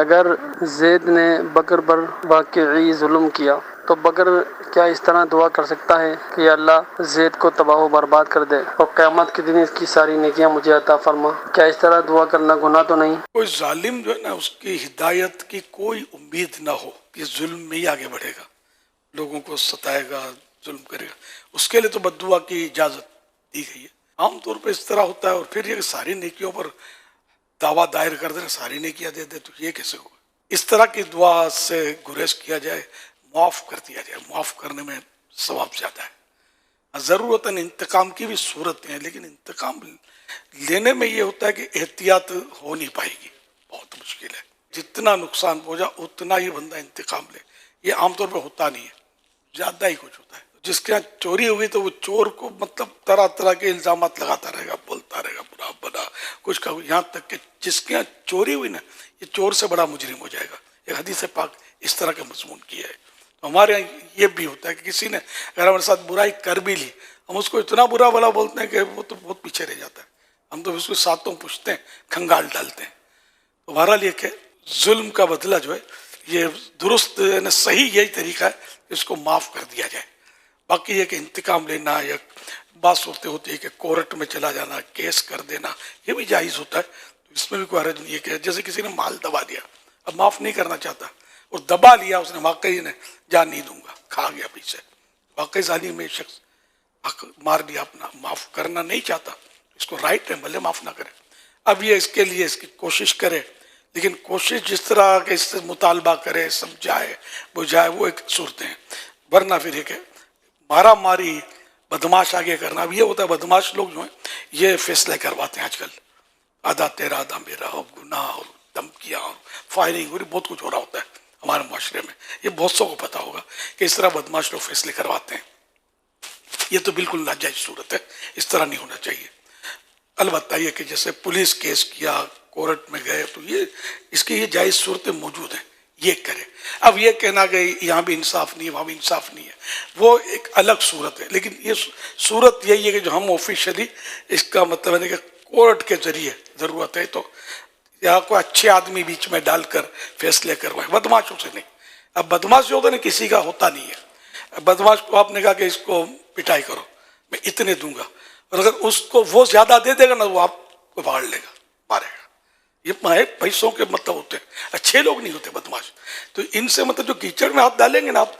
अगर ज़ैद ने बकर पर वाकई जुल्म किया तो बकर क्या इस तरह दुआ कर सकता है कि अल्लाह ज़ैद को तबाह बर्बाद कर दे और क़यामत के दिन इसकी सारी नेकियां मुझे अता फरमा? क्या इस तरह दुआ करना गुनाह तो नहीं? कोई जालिम जो है ना, उसकी हिदायत की कोई उम्मीद ना हो कि जुल्म में ही आगे बढ़ेगा, लोगों को सताएगा, जुल्म करेगा, उसके लिए तो बद्दुआ की इजाजत दी गई है। आमतौर पर इस तरह होता है। और फिर ये सारी नेकियों पर दावा दायर कर देना, सारी नेकियां दे दे, तो ये कैसे होगा? इस तरह की दुआ से गुरेज किया जाए, माफ कर दिया जाए, माफ करने में सवाब ज्यादा है। जरूरतन इंतकाम की भी सूरत है, लेकिन इंतकाम लेने में ये होता है कि एहतियात हो नहीं पाएगी, बहुत मुश्किल है। जितना नुकसान पहुंचा उतना ही बंदा इंतकाम ले, ये आमतौर पर होता नहीं है, ज्यादा ही कुछ होता है। जिसके यहाँ चोरी हुई तो वो चोर को मतलब तरह तरह के इल्जाम लगाता रहेगा, बोलता रहेगा बुरा बना कुछ का, यहाँ तक कि जिसके यहाँ चोरी हुई ना, ये चोर से बड़ा मुजरिम हो जाएगा। एक हदीस पाक इस तरह के मजमून किया है। तो हमारे यहाँ ये भी होता है कि किसी ने अगर हमारे साथ बुराई कर भी ली, हम उसको इतना बुरा भला बोलते हैं कि वो तो बहुत पीछे रह जाता है। हम तो उसको सातों पूछते हैं, खंगाल डालते हैं। तो बहरहाल ये जुल्म का बदला जो है ये दुरुस्त यानी सही यही तरीका है, इसको माफ कर दिया जाए। बाकी ये कि इंतकाम लेना या बात सूरतें होती है कि कोर्ट में चला जाना, केस कर देना, ये भी जायज़ होता है। तो इसमें भी कोई हर्ज नहीं है कि जैसे किसी ने माल दबा दिया, अब माफ़ नहीं करना चाहता और दबा लिया उसने, वाकई ने जान नहीं दूंगा, खा गया पीछे, वाकई जालिम में शख्स मार दिया अपना, माफ़ करना नहीं चाहता, इसको राइट है, भले माफ़ ना करे। अब ये इसके लिए इसकी कोशिश करे, लेकिन कोशिश जिस तरह के इससे मुतालबा करे, समझाए बुझाए, वो एक सूरतें हैं। वरना फिर एक मारा मारी बदमाश आगे करना। अब ये होता है बदमाश लोग जो हैं ये फैसले करवाते हैं आजकल, आधा तेरा आधा मेरा, और गुनाह और धमकियाँ और फायरिंग और बहुत कुछ हो रहा होता है हमारे माशरे में। ये बहुत सौ को पता होगा कि इस तरह बदमाश लोग फैसले करवाते हैं। ये तो बिल्कुल नाजायज सूरत है, इस तरह नहीं होना चाहिए। अलबत्ता ये कि जैसे पुलिस केस किया, कोर्ट में गए, तो ये इसकी ये जायज़ सूरतें मौजूद हैं, ये करे। अब ये कहना कि यहाँ भी इंसाफ नहीं है, वहाँ भी इंसाफ नहीं है, वो एक अलग सूरत है। लेकिन ये सूरत यही है कि जो हम ऑफिशियली इसका मतलब है कि कोर्ट के जरिए ज़रूरत है तो यहाँ को अच्छे आदमी बीच में डालकर फैसले करवाए, बदमाशों से नहीं। अब बदमाश जो होता है ना, किसी का होता नहीं है। बदमाश को आपने कहा कि इसको पिटाई करो, मैं इतने दूंगा, और अगर उसको वो ज्यादा दे देगा ना, वो आपको फाड़ लेगा, मारेगा। ये पैसों के मतलब होते हैं, अच्छे लोग नहीं होते बदमाश। तो इनसे मतलब जो कीचड़ में हाथ डालेंगे ना आप,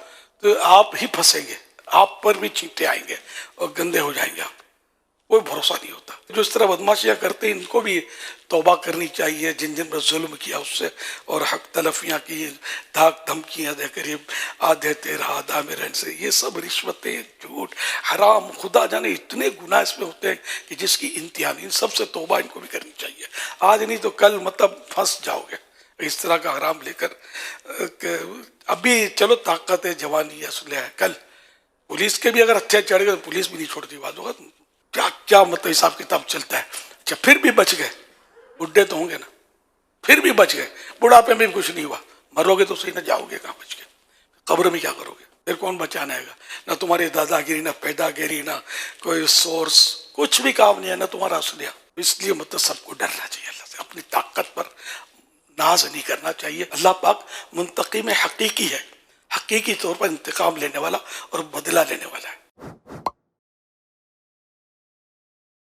तो आप ही फंसेंगे, आप पर भी चींटे आएंगे और गंदे हो जाएंगे आप, कोई भरोसा नहीं होता। जो इस तरह बदमाशियां करते हैं इनको भी तौबा करनी चाहिए, जिन जिन पर जुल्म किया उससे, और हक तलफियाँ की, धाक धमकियाँ देकर आधे तेरा आधा मेरे से, ये सब रिश्वतें, झूठ, हराम, खुदा जाने इतने गुनाह इसमें होते हैं कि जिसकी इंतहा नहीं। इन सबसे तौबा इनको भी करनी चाहिए, आज नहीं तो कल मतलब फंस जाओगे इस तरह का हराम लेकर। अभी चलो ताकत है, जवानी है, असलह है, कल पुलिस के भी अगर हत्या चढ़ गए तो पुलिस भी नहीं छोड़ती, बात होगा क्या क्या मतलब हिसाब किताब चलता है। अच्छा फिर भी बच गए, बुढ़े तो होंगे ना, फिर भी बच गए, बुढ़ापे में भी कुछ नहीं हुआ, मरोगे तो सही ना, जाओगे कहाँ बच के, कब्र में क्या करोगे, फिर कौन बचाने आएगा? ना तुम्हारी दादागिरी, ना पैदागिरी, ना कोई सोर्स, कुछ भी काम नहीं है, ना तुम्हारा असलिया। इसलिए मतलब सबको डरना चाहिए अल्लाह से, अपनी ताकत पर नाज नहीं करना चाहिए। अल्लाह पाक मुंतकिम हकीकी है, हकीकी तौर पर इंतकाम लेने वाला और बदला लेने वाला है।